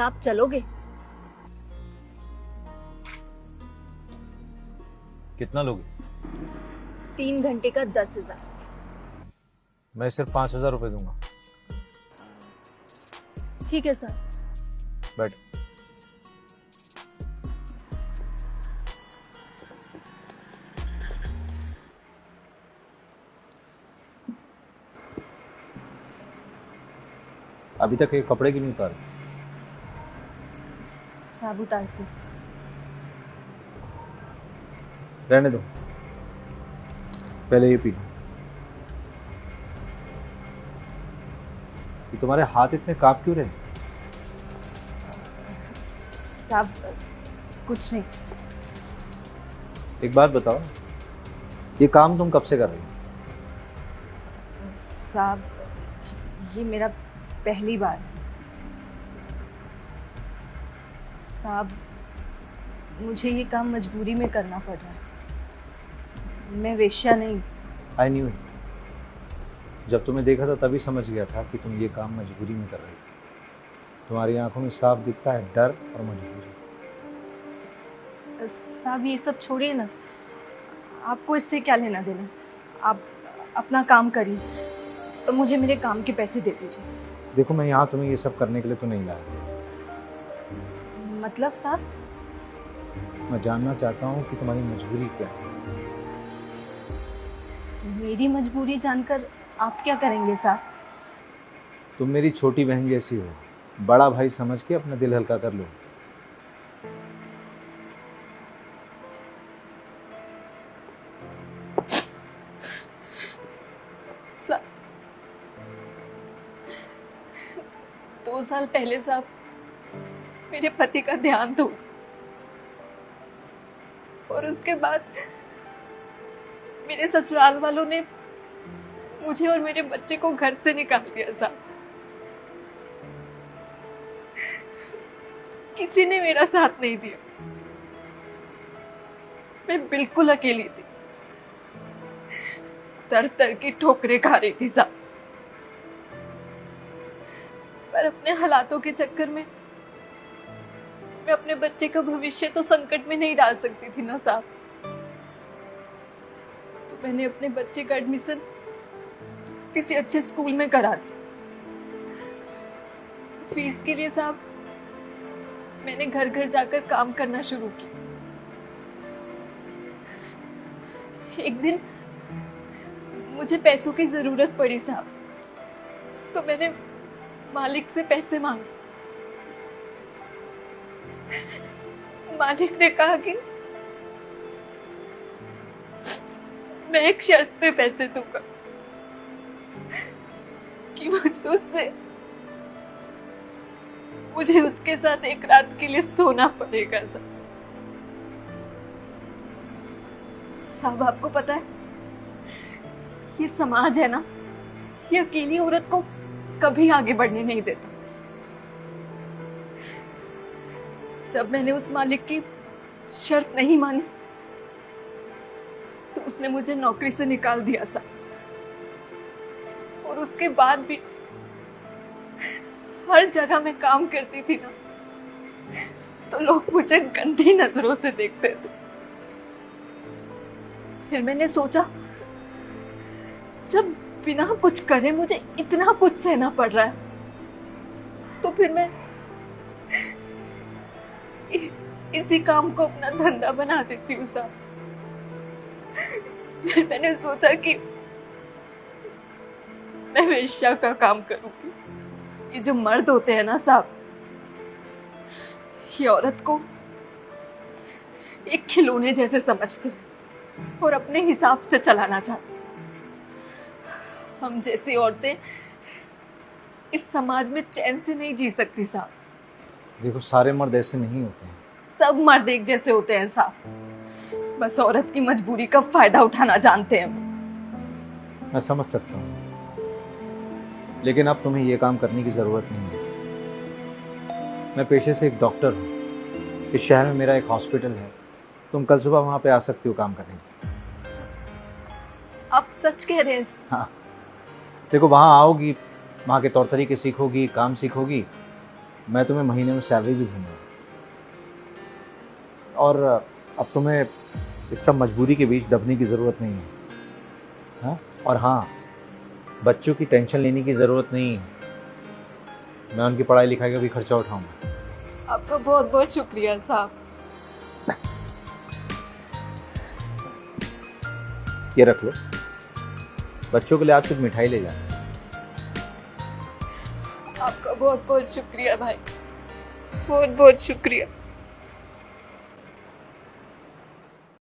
साहब चलोगे? कितना लोगे? 3 घंटे का 10,000। मैं सिर्फ 5,000 रुपये दूंगा। ठीक है सर। बैठ। अभी तक ये कपड़े की नहीं उतारे? साहब उतारती। रहने दो, पहले ये पी लो। ये तुम्हारे हाथ इतने कांप क्यों रहे? साहब कुछ नहीं। एक बात बताओ, ये काम तुम कब से कर रही हो? साहब ये मेरा पहली बार। साहब मुझे ये काम मजबूरी में करना पड़ रहा है। मैं वेश्या नहीं। I knew it. जब तुम्हें देखा था तभी समझ गया था कि तुम ये काम मजबूरी में कर रही हो। तुम्हारी आंखों में साफ दिखता है डर और मजबूरी। साहब ये सब छोड़िए ना, आपको इससे क्या लेना देना। आप अपना काम करिए और मुझे मेरे काम के पैसे दे दीजिए। देखो, मैं यहाँ तुम्हें ये सब करने के लिए तो नहीं लाया। मतलब साहब? मैं जानना चाहता हूँ कि तुम्हारी मजबूरी क्या है। मेरी मजबूरी जानकर आप क्या करेंगे साहब? तुम मेरी छोटी बहन जैसी हो, बड़ा भाई समझ के अपना दिल हल्का कर लो। साहब 2 साल पहले साहब मेरे पति का ध्यान दो और उसके बाद मेरे ससुराल वालों ने मुझे और मेरे बच्चे को घर से निकाल दिया साहब। किसी ने मेरा साथ नहीं दिया। मैं बिल्कुल अकेली थी, तर तर की ठोकरें खा रही थी साहब। पर अपने हालातों के चक्कर में मैं अपने बच्चे का भविष्य तो संकट में नहीं डाल सकती थी ना साहब। तो मैंने अपने बच्चे का एडमिशन किसी अच्छे स्कूल में करा दिया। फीस के लिए साहब मैंने घर घर जाकर काम करना शुरू किया। एक दिन मुझे पैसों की जरूरत पड़ी साहब, तो मैंने मालिक से पैसे मांगे। मालिक ने कहा कि मैं एक शर्त पे पैसे दूंगा कि मुझे उसके साथ एक रात के लिए सोना पड़ेगा साहब। आपको पता है ये समाज है ना, ये अकेली औरत को कभी आगे बढ़ने नहीं देता। जब मैंने उस मालिक की शर्त नहीं मानी तो उसने मुझे नौकरी से निकाल दिया साहब। और उसके बाद भी हर जगह मैं काम करती थी ना, तो लोग मुझे गंदी नजरों से देखते थे। फिर मैंने सोचा जब बिना कुछ करे मुझे इतना कुछ सहना पड़ रहा है, तो फिर मैं इसी काम को अपना धंधा बना देती हूँ साहब। फिर मैंने सोचा कि मैं वेश्या का काम करूंगी। ये जो मर्द होते हैं ना साहब, ये औरत को एक खिलौने जैसे समझते हैं और अपने हिसाब से चलाना चाहते हैं। हम जैसी औरतें इस समाज में चैन से नहीं जी सकती साहब। देखो, सारे मर्द ऐसे नहीं होते हैं। सब मर्द एक जैसे होते हैं साहब, बस औरत की मजबूरी का फायदा उठाना जानते हैं। मैं समझ सकता हूँ, लेकिन अब तुम्हें ये काम करने की जरूरत नहीं है। मैं पेशे से एक डॉक्टर हूँ। इस शहर में मेरा एक हॉस्पिटल है। तुम कल सुबह वहाँ पे आ सकती हो काम करने के लिए। आप सच कह रहे हैं? हाँ, देखो, वहाँ आओगी, वहाँ के तौर तरीके सीखोगी, काम सीखोगी, मैं तुम्हें महीने में सैलरी भी दूंगा। और अब तुम्हें इस सब मजबूरी के बीच दबने की ज़रूरत नहीं है। हाँ, और हाँ, बच्चों की टेंशन लेने की ज़रूरत नहीं है। मैं उनकी पढ़ाई लिखाई का भी खर्चा उठाऊंगा। आपका बहुत बहुत शुक्रिया साहब। ये रख लो, बच्चों के लिए आज कुछ मिठाई ले जाना। आपका बहुत बहुत शुक्रिया भाई, बहुत बहुत शुक्रिया।